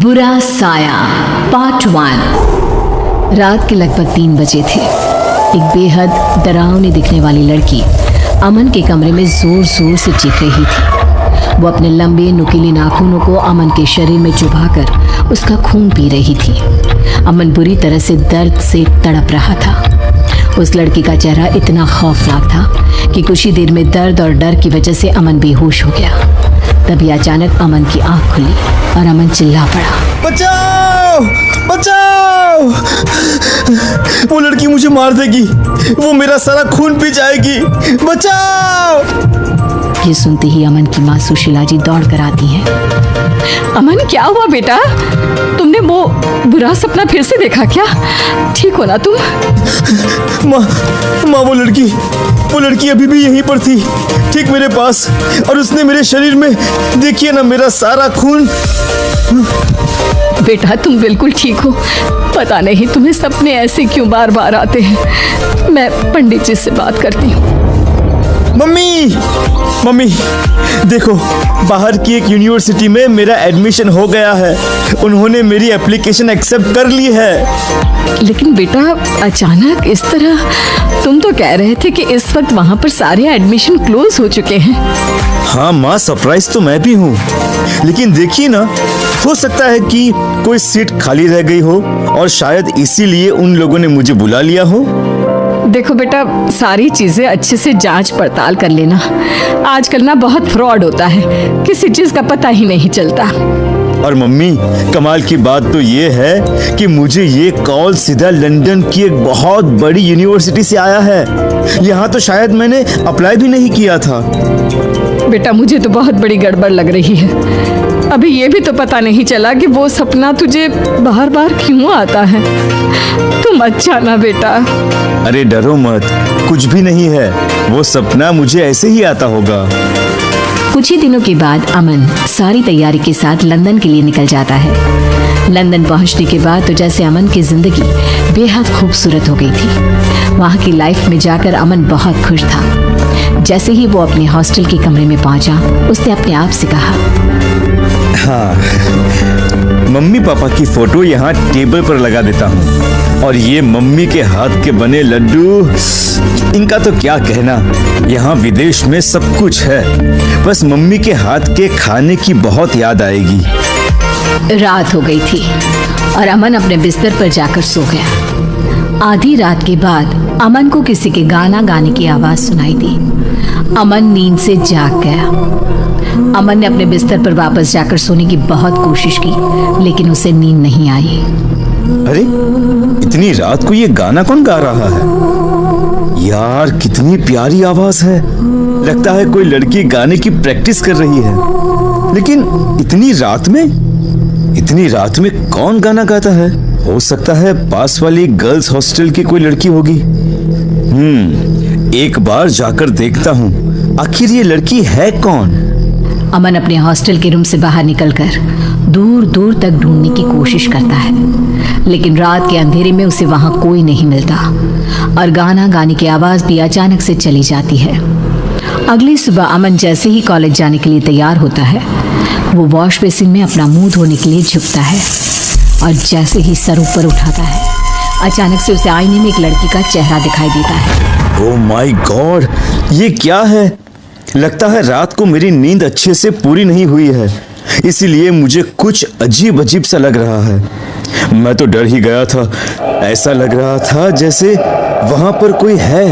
बुरा साया पार्ट 1। रात के लगभग 3 बजे थे। एक बेहद डरावनी दिखने वाली लड़की अमन के कमरे में जोर जोर से चीख रही थी। वो अपने लंबे नुकीले नाखूनों को अमन के शरीर में चुभाकर उसका खून पी रही थी। अमन बुरी तरह से दर्द से तड़प रहा था। उस लड़की का चेहरा इतना खौफनाक था कि कुछ ही देर में दर्द और डर की वजह से अमन बेहोश हो गया। तभी अचानक अमन की आंख खुली और अमन चिल्ला पड़ा, बचाओ बचाओ, वो लड़की मुझे मार देगी, वो मेरा सारा खून पी जाएगी, बचाओ। ये सुनते ही अमन की माँ सुशीला जी दौड़ कर आती हैं। अमन, क्या हुआ बेटा? तुमने वो बुरा सपना फिर से देखा क्या? ठीक हो ना तुम? माँ वो लड़की अभी भी यहीं पर थी, ठीक मेरे पास, और उसने मेरे शरीर में, देखिए ना, मेरा सारा खून। बेटा तुम बिल्कुल ठीक हो। पता नहीं तुम्हें सपने ऐसे क्यों बार बार आते हैं। मैं पंडित जी से बात करती हूँ। मम्मी देखो, बाहर की एक यूनिवर्सिटी में मेरा एडमिशन हो गया है। उन्होंने मेरी एप्लीकेशन एक्सेप्ट कर ली है। लेकिन बेटा अचानक इस तरह, तुम तो कह रहे थे कि इस वक्त वहाँ पर सारे एडमिशन क्लोज हो चुके हैं। हाँ माँ, सरप्राइज तो मैं भी हूँ, लेकिन देखिए ना, हो सकता है कि कोई सीट खाली रह गई हो और शायद इसीलिए उन लोगों ने मुझे बुला लिया हो। देखो बेटा, सारी चीजें अच्छे से जांच पड़ताल कर लेना। आजकल ना बहुत फ्रॉड होता है, किसी चीज का पता ही नहीं चलता। और मम्मी, कमाल की बात तो ये है कि मुझे ये कॉल सीधा लंदन की एक बहुत बड़ी यूनिवर्सिटी से आया है। यहाँ तो शायद मैंने अप्लाई भी नहीं किया था। बेटा मुझे तो बहुत बड़ी गड़बड़ लग रही है। अभी ये भी तो पता नहीं चला कि वो सपना तुझे बार बार क्यों आता है। तुम अच्छा ना बेटा। अरे डरो मत, कुछ भी नहीं है, वो सपना मुझे ऐसे ही आता होगा। कुछ ही दिनों के बाद अमन सारी तैयारी के साथ लंदन के लिए निकल जाता है। लंदन पहुंचने के बाद तो जैसे अमन की जिंदगी बेहद खूबसूरत हो गई थी। वहाँ की लाइफ में जाकर अमन बहुत खुश था। जैसे ही वो अपने हॉस्टल के कमरे में पहुंचा, उसने अपने आप से कहा, हाँ, मम्मी पापा की फोटो यहाँ टेबल पर लगा देता हूँ, और ये मम्मी के हाथ के बने लड्डू, इनका तो क्या कहना। यहाँ विदेश में सब कुछ है, बस मम्मी के हाथ के खाने की बहुत याद आएगी। रात हो गई थी और अमन अपने बिस्तर पर जाकर सो गया। आधी रात के बाद अमन को किसी के गाना गाने की आवाज सुनाई दी। अमन नींद से जाग गया। अमन ने अपने बिस्तर पर वापस जाकर सोने की बहुत कोशिश की, लेकिन उसे नींद नहीं आई। अरे, इतनी रात को ये गाना कौन गा रहा है? यार, कितनी प्यारी आवाज है। लगता है कोई लड़की गाने की प्रैक्टिस कर रही है। लेकिन इतनी रात में कौन गाना गाता है? हो सकता है पास वाली गर्ल्स हॉस्टल की कोई लड़की होगी। एक बार जाकर देखता हूँ, आखिर ये लड़की है कौन? अमन अपने हॉस्टल के रूम से बाहर निकलकर दूर दूर तक ढूंढने की कोशिश करता है, लेकिन रात के अंधेरे में उसे वहां कोई नहीं मिलता और गाना गाने की आवाज भी अचानक से चली जाती है। अगली सुबह अमन जैसे ही कॉलेज जाने के लिए तैयार होता है, वो वॉश बेसिन में अपना मुंह धोने के लिए झुकता है और जैसे ही सर ऊपर उठाता है, अचानक से उसे आईने में एक लड़की का चेहरा दिखाई देता है। ओह माय गॉड, ये क्या है? लगता है रात को मेरी नींद अच्छे से पूरी नहीं हुई है, इसीलिए मुझे कुछ अजीब अजीब सा लग रहा है। मैं तो डर ही गया था। ऐसा लग रहा था जैसे वहां पर कोई है,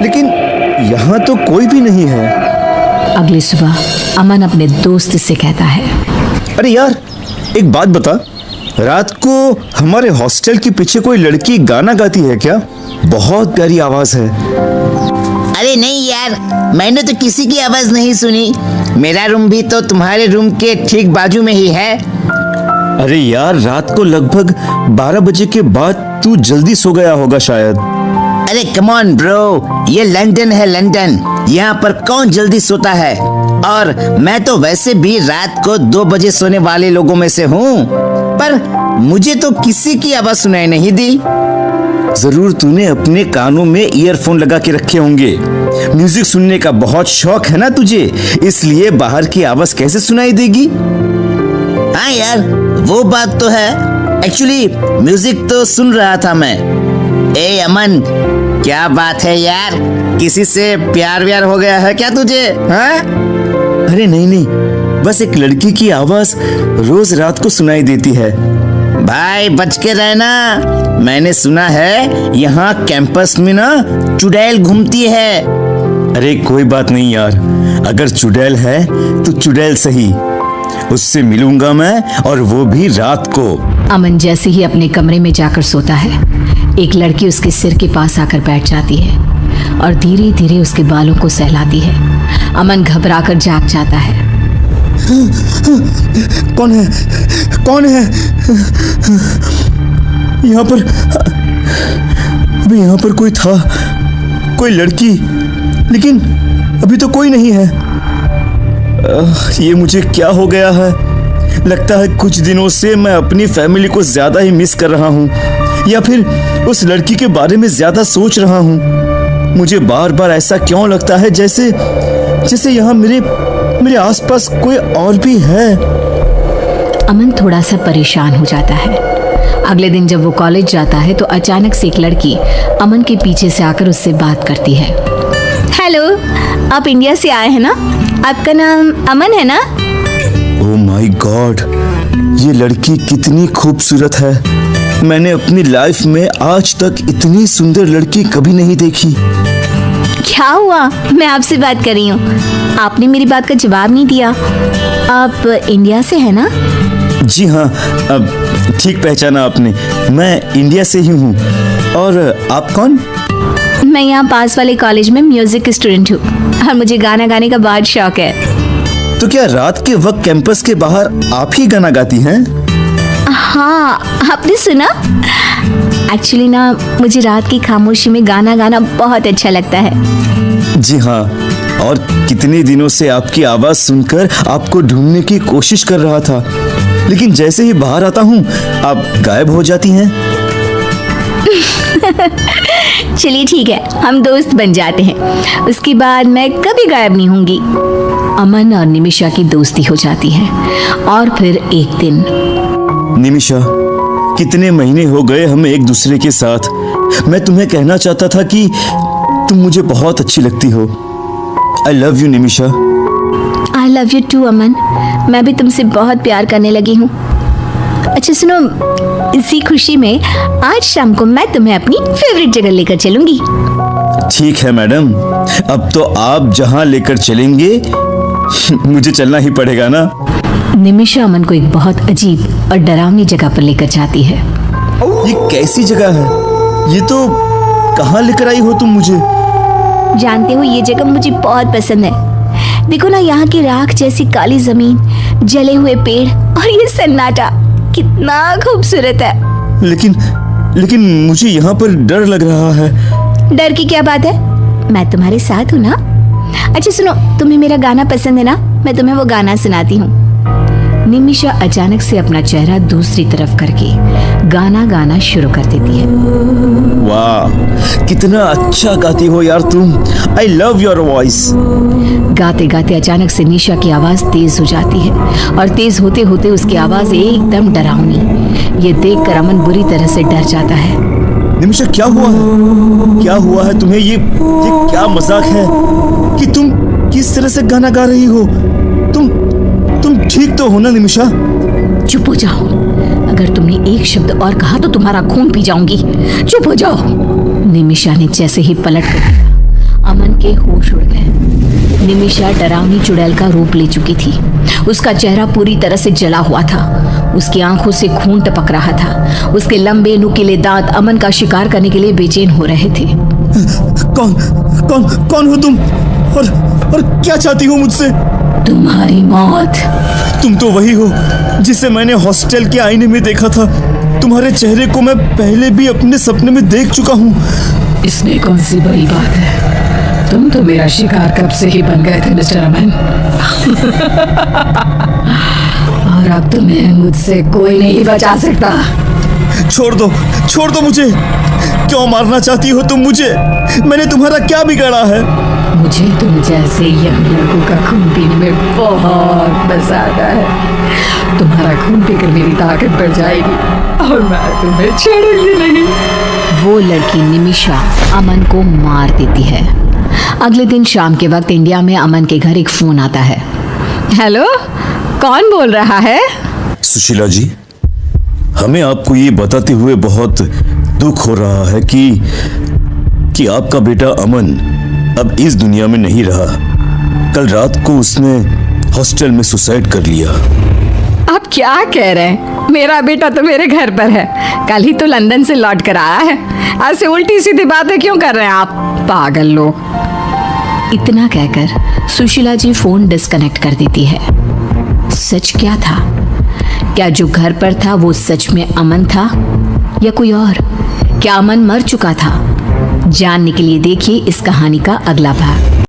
लेकिन यहाँ तो कोई भी नहीं है। अगली सुबह अमन अपने दोस्त से कहता है, अरे यार, एक बात बता, रात को हमारे हॉस्टल के पीछे कोई लड़की गाना गाती है क्या? बहुत प्यारी आवाज है। अरे नहीं यार, मैंने तो किसी की आवाज नहीं सुनी। मेरा रूम भी तो तुम्हारे रूम के ठीक बाजू में ही है। अरे यार, रात को लगभग 12 बजे के बाद तू जल्दी सो गया होगा शायद। अरे कम ऑन ब्रो, ये लंदन है, लंदन। यहाँ पर कौन जल्दी सोता है? और मैं तो वैसे भी रात को 2 बजे सोने वाले लोगों में से हूँ, पर मुझे तो किसी की आवाज सुनाई नहीं दी। जरूर तूने अपने कानों में ईयरफोन लगा के रखे होंगे। म्यूजिक सुनने का बहुत शौक है ना तुझे, इसलिए बाहर की आवाज कैसे सुनाई देगी? हाँ यार, वो बात तो है। एक्चुअली म्यूजिक तो सुन रहा था मैं। ए अमन, क्या बात है यार, किसी से प्यार व्यार हो गया है क्या तुझे? हाँ? अरे नहीं नहीं, बस एक लड़की की आवाज रोज रात को सुनाई देती है। भाई बच के रहना, मैंने सुना है यहाँ कैंपस में ना चुड़ैल घूमती है। अरे कोई बात नहीं यार, अगर चुड़ैल है तो चुड़ैल सही, उससे मिलूंगा मैं, और वो भी रात को। अमन जैसे ही अपने कमरे में जाकर सोता है, एक लड़की उसके सिर के पास आकर बैठ जाती है और धीरे धीरे उसके बालों को सहलाती है। अमन घबराकर जाग जाता है। कौन है? कौन है? यहाँ पर, अभी यहाँ पर कोई था, कोई लड़की, लेकिन अभी तो कोई नहीं है। ये मुझे क्या हो गया है? लगता है कुछ दिनों से मैं अपनी फैमिली को ज्यादा ही मिस कर रहा हूँ, या फिर उस लड़की के बारे में ज्यादा सोच रहा हूँ। मुझे बार बार ऐसा क्यों लगता है जैसे यहाँ मेरे आसपास कोई और भी है। अमन थोड़ा सा परेशान हो जाता है। अगले दिन जब वो कॉलेज जाता है तो अचानक से एक लड़की अमन के पीछे से आकर उससे बात करती है। हेलो, आप इंडिया से आए हैं ना? आपका नाम अमन है ना? ओह माय गॉड, ये लड़की कितनी खूबसूरत है। मैंने अपनी लाइफ में आज तक इतनी सुंदर लड़की कभी नहीं देखी। क्या हुआ? मैं आपसे बात कर रही हूँ, आपने मेरी बात का जवाब नहीं दिया। आप इंडिया से हैं ना? जी हाँ, अब ठीक पहचाना आपने, मैं इंडिया से ही हूँ। और आप कौन? मैं यहाँ पास वाले कॉलेज में म्यूजिक स्टूडेंट हूँ और मुझे गाना गाने का बहुत शौक है। तो क्या रात के वक्त कैंपस के बाहर आप ही गाना गाती हैं? हाँ, आपने सुना? एक्चुअली ना, मुझे रात की खामोशी में गाना गाना बहुत अच्छा लगता है। जी हाँ, और कितने दिनों से आपकी आवाज सुनकर आपको ढूंढने की कोशिश कर रहा था, लेकिन जैसे ही बाहर आता हूँ आप गायब हो जाती हैं। चलिए ठीक है, हम दोस्त बन जाते हैं, उसके बाद मैं कभी गायब नहीं होंगी। अमन और निमिषा की दोस्ती हो जाती है और फिर एक दिन। निमिषा, कितने महीने हो गए हमें एक दूसरे के साथ। मैं तुम्हें कहना चाहता था कि तुम मुझे बहुत अच्छी लगती हो। I love you Nimisha. I love you too Aman, मैं भी तुमसे बहुत प्यार करने लगी हूँ। अच्छा सुनो, इसी खुशी में आज शाम को मैं तुम्हें अपनी फेवरेट जगह लेकर चलूंगी। ठीक है मैडम, अब तो आप जहाँ लेकर चलेंगे मुझे चलना ही पड़ेगा ना। निमिषा अमन को एक बहुत अजीब और डरावनी जगह पर लेकर जाती है। ये कैसी जगह है? ये तो कहाँ लेकर आई हो तुम मुझे? जानते हो, ये जगह मुझे बहुत पसंद है। देखो ना, यहाँ की राख जैसी काली जमीन, जले हुए पेड़ और ये सन्नाटा कितना खूबसूरत है। लेकिन मुझे यहाँ पर डर लग रहा है। डर की क्या बात है, मैं तुम्हारे साथ हूँ ना। अच्छा सुनो, तुम्हें मेरा गाना पसंद है ना? मैं तुम्हें वो गाना सुनाती हूँ। निमिषा अचानक से अपना चेहरा दूसरी तरफ करके गाना गाना शुरू कर देती है। वाह, कितना अच्छा गाती हो यार तुम। I love your voice. गाते गाते अचानक से निशा की आवाज तेज हो जाती है और तेज होते होते उसकी आवाज एकदम डरावनी। ये देखकर अमन बुरी तरह से डर जाता है। निमिषा, क्या हुआ है? क्या हुआ है तुम्हें? ये क्या मजाक है कि तुम किस तरह से गाना गा रही हो? तुम ठीक तो हो ना निमिषा? चुप हो जाओ, अगर तुमने एक शब्द और कहा तो तुम्हारा खून पी जाऊंगी। चुप हो जाओ। निमिषा ने जैसे ही पलट कर देखा, अमन के होश उड़ गए। निमिषा डरावनी चुड़ैल का रूप ले चुकी थी। उसका चेहरा पूरी तरह से जला हुआ था, उसकी आंखों से खून टपक रहा था। उसके लंबे नुकीले दांत अमन का शिकार करने के लिए बेचैन हो रहे थे। कौन हो तुम? और क्या चाहती हो मुझसे? तुम्हारी मौत। तुम तो वही हो जिसे मैंने हॉस्टल के आईने में देखा था। तुम्हारे चेहरे को मैं पहले भी अपने सपने में देख चुका हूँ। इसमें कौन सी बड़ी बात है? तुम तो मेरा शिकार कब से ही बन गए थे मिस्टर अमन। और अब तुम्हें मुझसे कोई नहीं बचा सकता। छोड़ दो मुझे। क्यों मारना चाहती हो तुम मुझे? मैंने तुम्हारा क्या बिगाड़ा है? मुझे तुम जैसे यंग लड़कों का खून पीने में बहुत मजा आता है। तुम्हारा खून पीकर मेरी ताकत बढ़ जाएगी और मैं तुम्हें छोड़ूंगी नहीं। वो लड़की निमिषा अमन को मार देती है। अगले दिन शाम के वक्त इंडिया में अमन के घर एक फोन आता है। हेलो, कौन बोल रहा है? सुशीला जी, हमें आपको ये बताते हुए बहुत दुख हो रहा है कि आपका बेटा अमन अब इस दुनिया में नहीं रहा। कल रात को उसने हॉस्टल में सुसाइड कर लिया। आप क्या कह रहे हैं? मेरा बेटा तो मेरे घर पर है, कल ही तो लंदन से लौट कर आया है। ऐसे उल्टी सीधी बातें क्यों कर रहे हैं आप पागल लोग? इतना कहकर सुशीला जी फोन डिस्कनेक्ट कर देती है। सच क्या था? क्या जो घर पर था वो सच में अमन था या कोई और? क्या अमन मर चुका था? जानने के लिए देखिए इस कहानी का अगला भाग।